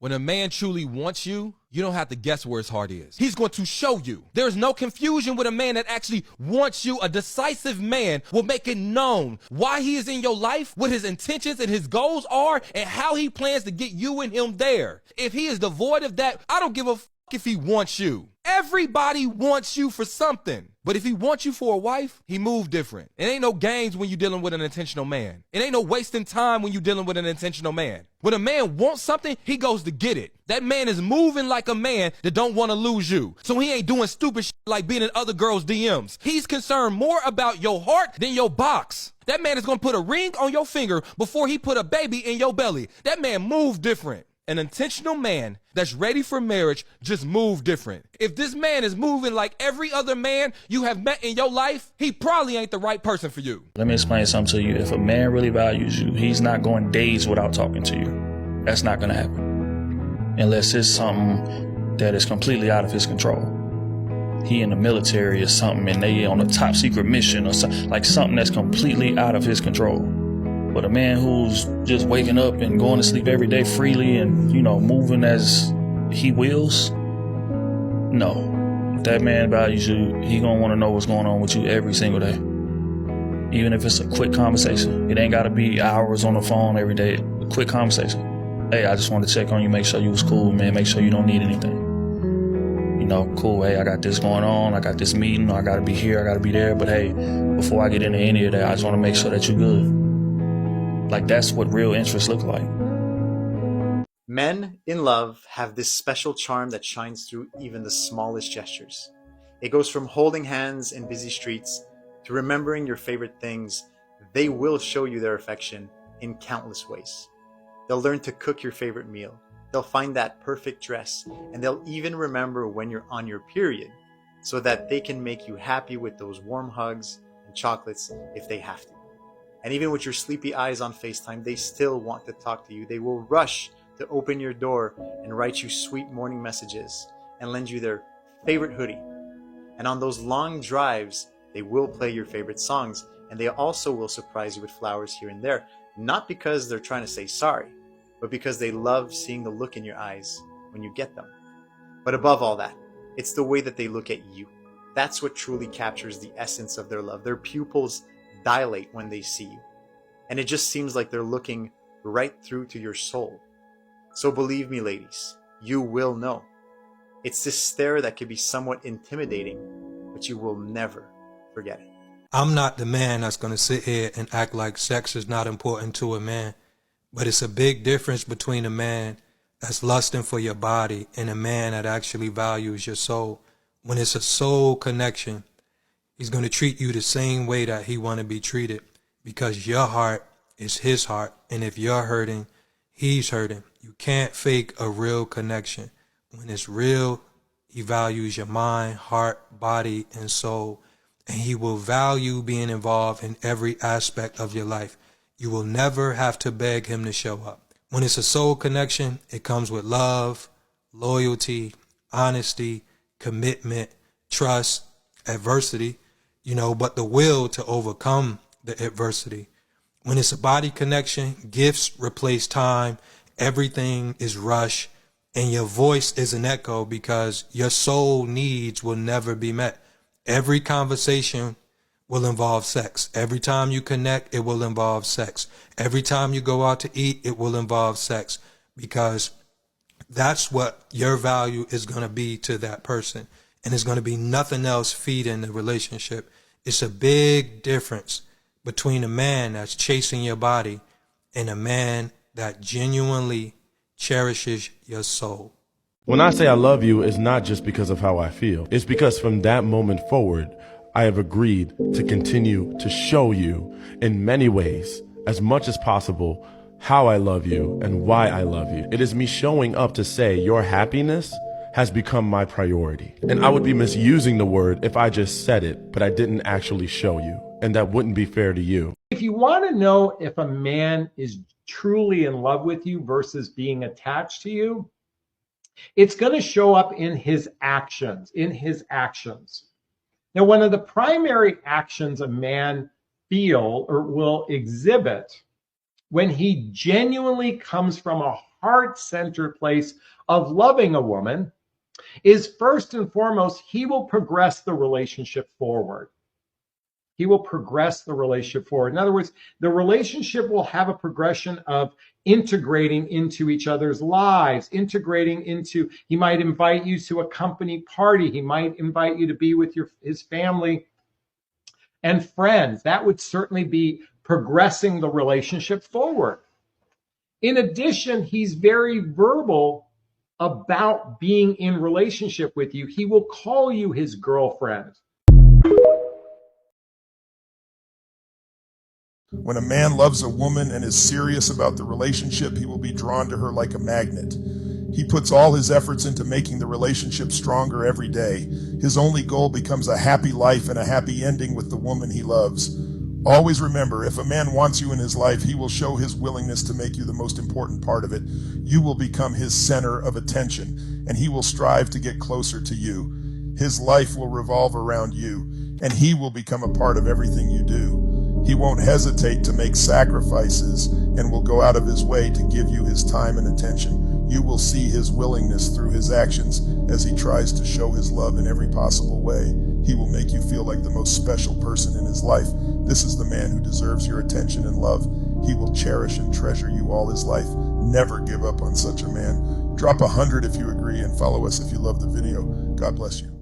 When a man truly wants you, you don't have to guess where his heart is. He's going to show you. There's no confusion with a man that actually wants you. A decisive man will make it known why he is in your life, what his intentions and his goals are, and how he plans to get you and him there. If he is devoid of that, I don't give a if he wants you. Everybody wants you for something. But if he wants you for a wife, he move different. It ain't no games when you're dealing with an intentional man. It ain't no wasting time when you're dealing with an intentional man. When a man wants something, he goes to get it. That man is moving like a man that don't want to lose you. So he ain't doing stupid shit like being in other girls' DMs. He's concerned more about your heart than your box. That man is going to put a ring on your finger before he put a baby in your belly. That man move different. An intentional man that's ready for marriage just move different. If this man is moving like every other man you have met in your life, he probably ain't the right person for you. Let me explain something to you. If a man really values you, he's not going days without talking to you. That's not going to happen. Unless it's something that is completely out of his control. He in the military or something and they on a top secret mission or something, like something that's completely out of his control. But a man who's just waking up and going to sleep every day freely and, moving as he wills, no. If that man values you, he gonna want to know what's going on with you every single day. Even if it's a quick conversation. It ain't gotta be hours on the phone every day. A quick conversation. Hey, I just wanted to check on you, make sure you was cool, man. Make sure you don't need anything. Cool, hey, I got this going on. I got this meeting. I gotta be here. I gotta be there. But hey, before I get into any of that, I just want to make sure that you're good. Like, that's what real interest looks like. Men in love have this special charm that shines through even the smallest gestures. It goes from holding hands in busy streets to remembering your favorite things. They will show you their affection in countless ways. They'll learn to cook your favorite meal. They'll find that perfect dress, and they'll even remember when you're on your period so that they can make you happy with those warm hugs and chocolates if they have to. And even with your sleepy eyes on FaceTime, they still want to talk to you. They will rush to open your door and write you sweet morning messages and lend you their favorite hoodie. And on those long drives, they will play your favorite songs, and they also will surprise you with flowers here and there, not because they're trying to say sorry, but because they love seeing the look in your eyes when you get them. But above all that, it's the way that they look at you. That's what truly captures the essence of their love. Their pupils dilate when they see you, and it just seems like they're looking right through to your soul. So believe me, ladies, you will know. It's this stare that can be somewhat intimidating, but you will never forget it. I'm not the man that's going to sit here and act like sex is not important to a man, but it's a big difference between a man that's lusting for your body and a man that actually values your soul. When it's a soul connection, he's going to treat you the same way that he want to be treated, because your heart is his heart. And if you're hurting, he's hurting. You can't fake a real connection. When it's real, he values your mind, heart, body, and soul. And he will value being involved in every aspect of your life. You will never have to beg him to show up. When it's a soul connection, it comes with love, loyalty, honesty, commitment, trust, adversity, but the will to overcome the adversity. When it's a body connection, gifts replace time, everything is rush, and your voice is an echo because your soul needs will never be met. Every conversation will involve sex. Every time you connect, it will involve sex. Every time you go out to eat, it will involve sex, because that's what your value is going to be to that person. And it's going to be nothing else feeding the relationship. It's a big difference between a man that's chasing your body and a man that genuinely cherishes your soul. When I say I love you, it's not just because of how I feel. It's because from that moment forward, I have agreed to continue to show you in many ways, as much as possible, how I love you and why I love you. It is me showing up to say your happiness has become my priority. And I would be misusing the word if I just said it, but I didn't actually show you. And that wouldn't be fair to you. If you want to know if a man is truly in love with you versus being attached to you, it's going to show up in his actions, Now, one of the primary actions a man feel or will exhibit when he genuinely comes from a heart-centered place of loving a woman is first and foremost, he will progress the relationship forward. He will progress the relationship forward. In other words, the relationship will have a progression of integrating into each other's lives, integrating into, he might invite you to a company party. He might invite you to be with his family and friends. That would certainly be progressing the relationship forward. In addition, he's very verbal about being in relationship with you. He will call you his girlfriend. When a man loves a woman and is serious about the relationship, he will be drawn to her like a magnet. He puts all his efforts into making the relationship stronger every day. His only goal becomes a happy life and a happy ending with the woman he loves. Always remember, if a man wants you in his life, he will show his willingness to make you the most important part of it. You will become his center of attention, and he will strive to get closer to you. His life will revolve around you, and he will become a part of everything you do. He won't hesitate to make sacrifices and will go out of his way to give you his time and attention. You will see his willingness through his actions as he tries to show his love in every possible way. He will make you feel like the most special person in his life. This is the man who deserves your attention and love. He will cherish and treasure you all his life. Never give up on such a man. Drop 100 if you agree and follow us if you love the video. God bless you.